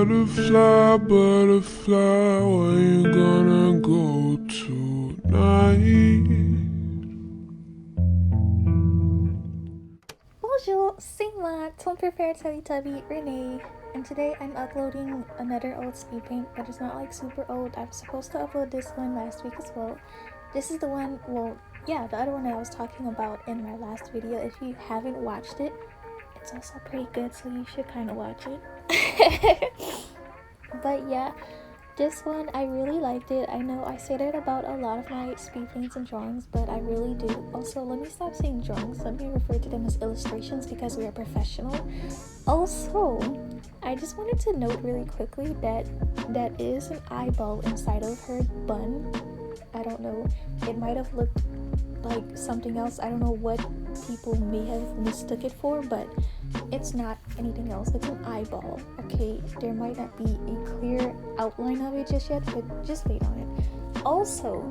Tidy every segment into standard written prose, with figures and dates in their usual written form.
Butterfly, butterfly, where you gonna go tonight? Bonjour, c'est moi, ton préféré Teletubby, Renee, and today I'm uploading another old speed paint, but it's not like super old. I was supposed to upload this one last week as well. This is the one, the other one I was talking about in my last video. If you haven't watched it, it's also pretty good, so you should kind of watch it. But yeah, this one I really liked it. I know I say that about a lot of my speed paints and drawings, but I really do. Also, let me stop saying drawings, let me refer to them as illustrations because we are professional. Also, I just wanted to note really quickly that that is an eyeball inside of her bun. I don't know, it might have looked like something else. I don't know what people may have mistook it for, but it's not anything else. It's an eyeball, okay? There might not be a clear outline of it just yet, but just wait on it. Also,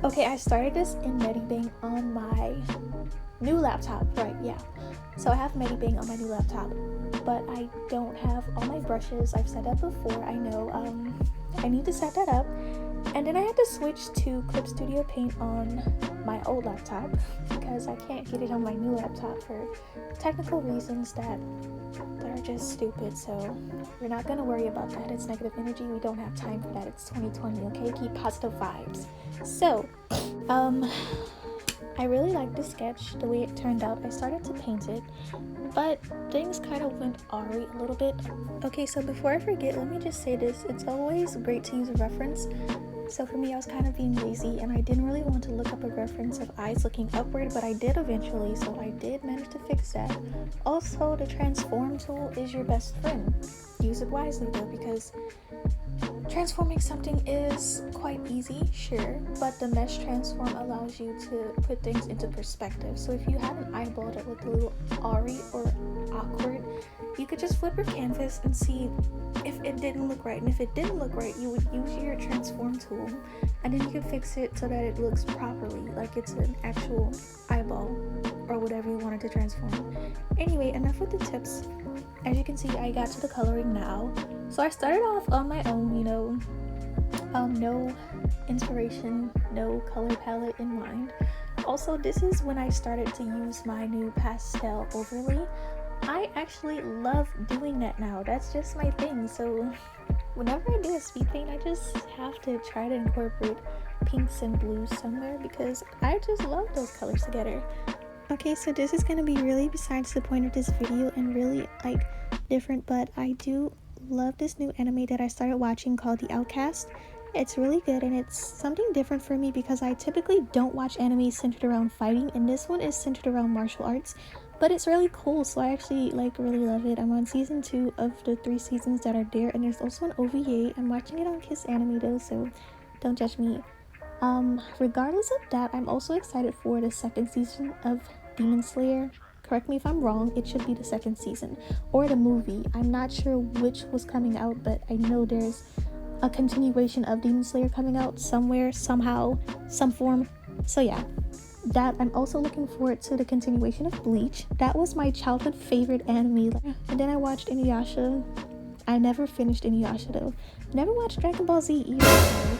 okay, I started this in Medibang on my new laptop, right? Yeah. So I have Medibang on my new laptop, but I don't have all my brushes. I've said that before, I know. I need to set that up. And then I had to switch to Studio Paint on my old laptop because I can't get it on my new laptop for technical reasons that are just stupid. So we're not going to worry about that. It's negative energy. We don't have time for that. It's 2020, okay? Keep positive vibes. So, I really liked the sketch, the way it turned out. I started to paint it, but things kind of went awry a little bit. Okay, so before I forget, let me just say this. It's always great to use a reference. So for me, I was kind of being lazy and I didn't really want to look up a reference of eyes looking upward, but I did eventually, so I did manage to fix that. Also, the transform tool is your best friend. Use it wisely though, because transforming something is quite easy, sure, but the mesh transform allows you to put things into perspective. So if you had an eyeball that looked a little awry or awkward, you could just flip your canvas and see if it didn't look right. And if it didn't look right, you would use your transform tool and then you can fix it so that it looks properly, like it's an actual eyeball or whatever you wanted to transform. Anyway, enough with the tips. As you can see, I got to the coloring now. So I started off on my own, no inspiration, no color palette in mind. Also, this is when I started to use my new pastel overlay. I actually love doing that now. That's just my thing. So whenever I do a speed paint, I just have to try to incorporate pinks and blues somewhere because I just love those colors together. Okay, so this is going to be really besides the point of this video and really like different, but I do love this new anime that I started watching called The Outcast. It's really good and it's something different for me because I typically don't watch anime centered around fighting, and this one is centered around martial arts, but it's really cool, so I actually really love it. I'm on season 2 of the 3 seasons that are there, and there's also an OVA. I'm watching it on Kiss Anime though, so don't judge me. Regardless of that, I'm also excited for the second season of Demon Slayer. Correct me if I'm wrong, it should be the second season or the movie. I'm not sure which was coming out, but I know there's a continuation of Demon Slayer coming out somewhere, somehow, some form. So yeah, that I'm also looking forward to the continuation of Bleach. That was my childhood favorite anime. And then I watched Inuyasha. I never finished Inuyasha though. Never watched Dragon Ball Z either. So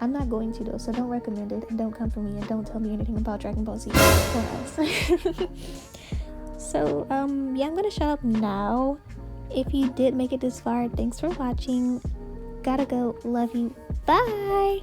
I'm not going to though, so don't recommend it and don't come for me and don't tell me anything about Dragon Ball Z or else. So yeah, I'm gonna shut up now. If you did make it this far, thanks for watching. Gotta go. Love you. Bye.